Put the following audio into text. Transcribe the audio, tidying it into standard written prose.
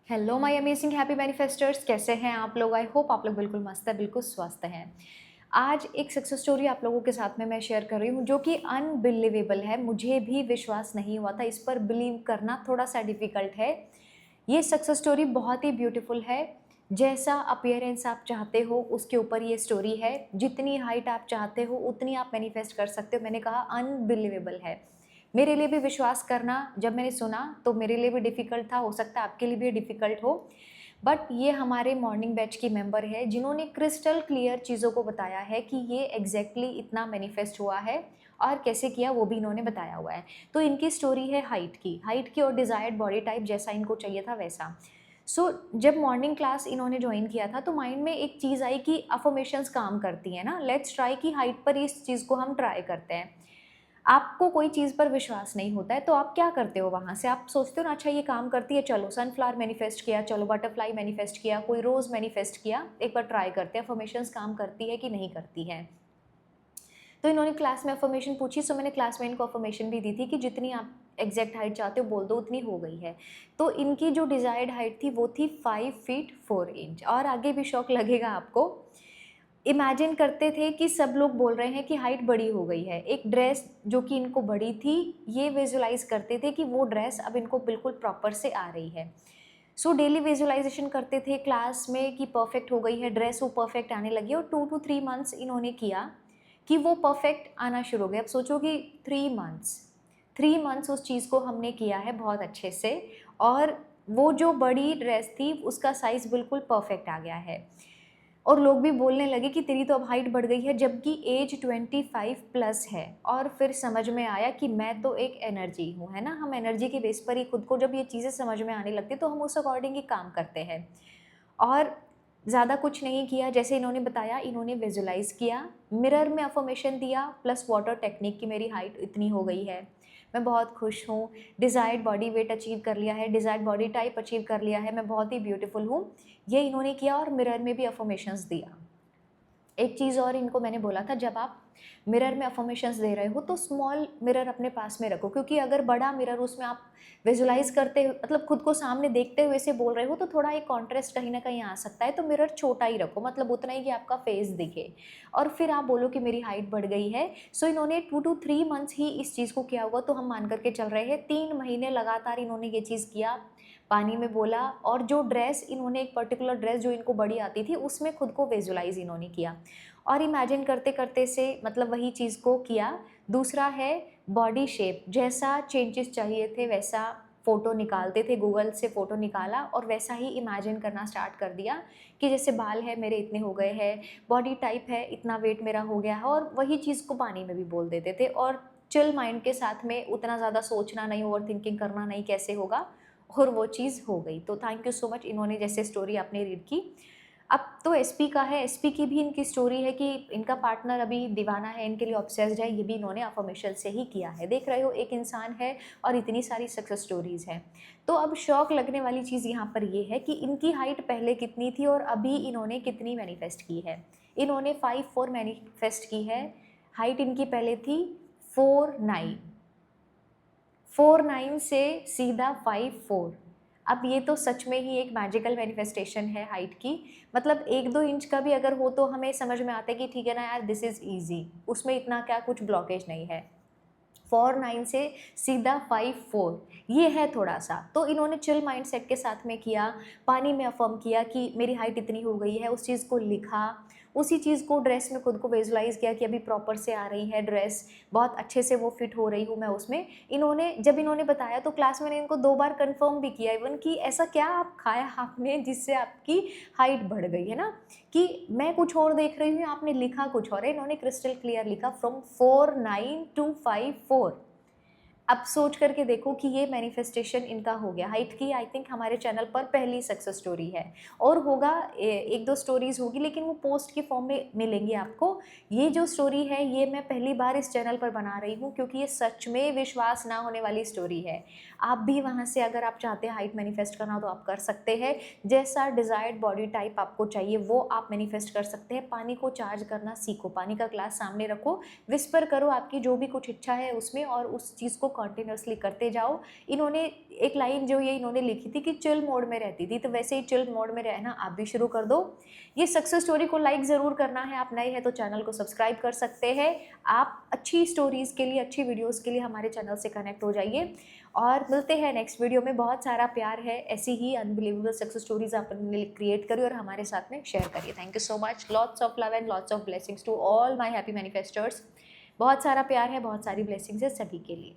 Hello my amazing happy मैनिफेस्टर्स, कैसे हैं आप लोग। आई होप आप लोग बिल्कुल मस्त है, बिल्कुल स्वस्थ हैं। आज एक सक्सेस स्टोरी आप लोगों के साथ में मैं शेयर कर रही हूँ जो कि अनबिलीवेबल है। मुझे भी विश्वास नहीं हुआ था, इस पर बिलीव करना थोड़ा सा डिफ़िकल्ट है। ये सक्सेस स्टोरी बहुत ही ब्यूटीफुल है। जैसा अपीयरेंस आप चाहते हो उसके ऊपर ये स्टोरी है। जितनी हाइट आप चाहते हो उतनी आप मैनिफेस्ट कर सकते हो। मैंने कहा अनबिलीवेबल है। मेरे लिए भी विश्वास करना जब मैंने सुना तो मेरे लिए भी डिफ़िकल्ट था, हो सकता है आपके लिए भी डिफ़िकल्ट हो। बट ये हमारे मॉर्निंग बैच की मेंबर है जिन्होंने क्रिस्टल क्लियर चीज़ों को बताया है कि ये एग्जैक्टली इतना मैनिफेस्ट हुआ है और कैसे किया वो भी इन्होंने बताया हुआ है। तो इनकी स्टोरी है हाइट की और डिज़ायर्ड बॉडी टाइप जैसा इनको चाहिए था वैसा। जब मॉर्निंग क्लास इन्होंने ज्वाइन किया था तो माइंड में एक चीज़ आई कि अफर्मेशंस काम करती हैं ना, लेट्स ट्राई कि हाइट पर इस चीज़ को हम ट्राई करते हैं। आपको कोई चीज़ पर विश्वास नहीं होता है तो आप क्या करते हो वहाँ से? आप सोचते हो ना, अच्छा ये काम करती है, चलो सनफ्लावर मैनिफेस्ट किया, चलो बटरफ्लाई मैनिफेस्ट किया, कोई रोज़ मैनिफेस्ट किया, एक बार ट्राई करते हैं अफर्मेशंस काम करती है कि नहीं करती है। तो इन्होंने क्लास में अफर्मेशन पूछी, सो मैंने क्लास में इनको अफर्मेशन भी दी थी कि जितनी आप एग्जैक्ट हाइट चाहते हो बोल दो, उतनी हो गई है। तो इनकी जो डिज़ायर्ड हाइट थी वो थी 5 फीट 4 इंच। और आगे भी शौक लगेगा आपको। इमेजिन करते थे कि सब लोग बोल रहे हैं कि हाइट बड़ी हो गई है। एक ड्रेस जो कि इनको बड़ी थी, ये विजुलाइज़ करते थे कि वो ड्रेस अब इनको बिल्कुल प्रॉपर से आ रही है। डेली विजुलाइजेशन करते थे क्लास में कि परफेक्ट हो गई है ड्रेस, वो परफेक्ट आने लगी और 2 टू 3 मंथ्स इन्होंने किया कि वो परफेक्ट आना शुरू हो गया। अब सोचो कि 3 मंथ्स उस चीज़ को हमने किया है बहुत अच्छे से, और वो जो बड़ी ड्रेस थी उसका साइज़ बिल्कुल परफेक्ट आ गया है। और लोग भी बोलने लगे कि तेरी तो अब हाइट बढ़ गई है, जबकि एज 25 प्लस है। और फिर समझ में आया कि मैं तो एक एनर्जी हूँ, है ना। हम एनर्जी के बेस पर ही खुद को, जब ये चीज़ें समझ में आने लगती तो हम उस अकॉर्डिंग ही काम करते हैं। और ज़्यादा कुछ नहीं किया, जैसे इन्होंने बताया, इन्होंने विजुलाइज़ किया, मिरर में अफ़र्मेशन दिया, प्लस वाटर टेक्निक कि मेरी हाइट इतनी हो गई है, मैं बहुत खुश हूँ, डिज़ायर्ड बॉडी वेट अचीव कर लिया है, डिज़ायर्ड बॉडी टाइप अचीव कर लिया है, मैं बहुत ही ब्यूटीफुल हूँ। ये इन्होंने किया और मिरर में भी अफ़र्मेशंस दिया। एक चीज़ और इनको मैंने बोला था, जब आप मिरर में अफ़र्मेशंस दे रहे हो तो स्मॉल मिरर अपने पास में रखो, क्योंकि अगर बड़ा मिरर उसमें आप विजुलाइज़ करते मतलब खुद को सामने देखते हुए से बोल रहे हो तो थोड़ा एक कॉन्ट्रास्ट कहीं न कहीं आ सकता है। तो मिरर छोटा ही रखो, मतलब उतना ही कि आपका फेस दिखे, और फिर आप बोलो कि मेरी हाइट बढ़ गई है। इन्होंने 2 टू 3 मंथ्स ही इस चीज़ को किया होगा, तो हम मान कर के चल रहे हैं 3 महीने लगातार इन्होंने ये चीज़ किया, पानी में बोला, और जो ड्रेस इन्होंने, एक पर्टिकुलर ड्रेस जो इनको बड़ी आती थी, उसमें खुद को विजुलाइज़ इन्होंने किया। और इमेजिन करते-करते से मतलब वही चीज़ को किया। दूसरा है बॉडी शेप, जैसा चेंजेस चाहिए थे वैसा फ़ोटो निकालते थे, गूगल से फ़ोटो निकाला और वैसा ही इमेजिन करना स्टार्ट कर दिया कि जैसे बाल है मेरे इतने हो गए हैं, बॉडी टाइप है इतना वेट मेरा हो गया है, और वही चीज़ को पानी में भी बोल देते थे। और चिल माइंड के साथ में उतना ज़्यादा सोचना नहीं, ओवरथिंकिंग करना नहीं कैसे होगा, और वो चीज़ हो गई। तो थैंक यू सो मच, इन्होंने जैसे स्टोरी आपने रीड की। अब तो एसपी का है, एसपी की भी इनकी स्टोरी है कि इनका पार्टनर अभी दीवाना है, इनके लिए ऑब्सेस्ड है, ये भी इन्होंने अफर्मेशन से ही किया है। देख रहे हो, एक इंसान है और इतनी सारी सक्सेस स्टोरीज़ हैं। तो अब शौक लगने वाली चीज़ यहाँ पर ये है कि इनकी हाइट पहले कितनी थी और अभी इन्होंने कितनी मैनिफेस्ट की है। इन्होंने 5'4" मैनिफेस्ट की है। हाइट इनकी पहले थी 4'9", 4'9" से सीधा 5'4". अब ये तो सच में ही एक मैजिकल मैनिफेस्टेशन है हाइट की। मतलब 1-2 इंच का भी अगर हो तो हमें समझ में आता है कि ठीक है ना यार, दिस इज़ ईज़ी, उसमें इतना क्या कुछ ब्लॉकेज नहीं है। 4'9" से सीधा 5'4", ये है थोड़ा-सा। तो इन्होंने चिल माइंडसेट के साथ में किया, पानी में अफ़र्म किया कि मेरी हाइट इतनी हो गई है, उस चीज़ को लिखा, उसी चीज़ को ड्रेस में खुद को विजुलाइज़ किया कि अभी प्रॉपर से आ रही है ड्रेस, बहुत अच्छे से वो फिट हो रही हूँ मैं उसमें। जब इन्होंने बताया तो क्लास में इनको 2 बार कन्फर्म भी किया इवन कि ऐसा क्या आप खाया आपने जिससे आपकी हाइट बढ़ गई है ना, कि मैं कुछ और देख रही हूँ, आपने लिखा कुछ और है। इन्होंने क्रिस्टल क्लियर लिखा फ्रॉम 4'9" टू 5'4". अब सोच करके देखो कि ये मैनिफेस्टेशन इनका हो गया। हाइट की आई थिंक हमारे चैनल पर पहली सक्सेस स्टोरी है, और होगा 1-2 स्टोरीज़ होगी, लेकिन वो पोस्ट के फॉर्म में मिलेंगी आपको। ये जो स्टोरी है ये मैं पहली बार इस चैनल पर बना रही हूँ, क्योंकि ये सच में विश्वास ना होने वाली स्टोरी है। आप भी वहाँ से अगर आप चाहते हैं हाइट मैनिफेस्ट करना तो आप कर सकते हैं। जैसा डिज़ायर्ड बॉडी टाइप आपको चाहिए वो आप मैनिफेस्ट कर सकते हैं। पानी को चार्ज करना सीखो, पानी का ग्लास सामने रखो, विस्पर करो आपकी जो भी कुछ इच्छा है उसमें, और उस चीज़ को कॉन्टिन्यूसली करते जाओ। इन्होंने एक लाइन जो ये इन्होंने लिखी थी कि चिल मोड में रहती थी, तो वैसे ही चिल मोड में रहना आप भी शुरू कर दो। ये सक्सेस स्टोरी को लाइक ज़रूर करना है, आप नए हैं तो चैनल को सब्सक्राइब कर सकते हैं। आप अच्छी स्टोरीज़ के लिए, अच्छी वीडियोज़ के लिए हमारे चैनल से कनेक्ट हो जाइए और मिलते हैं नेक्स्ट वीडियो में। बहुत सारा प्यार है, ऐसी ही अनबिलीवेबल सक्सेस स्टोरीज आप अपने लिए क्रिएट करिए और हमारे साथ में शेयर करिए। Thank you so much, lots of love and lots of blessings to all my happy manifesters. बहुत सारा प्यार है, बहुत सारी ब्लेसिंग्स है सभी के लिए।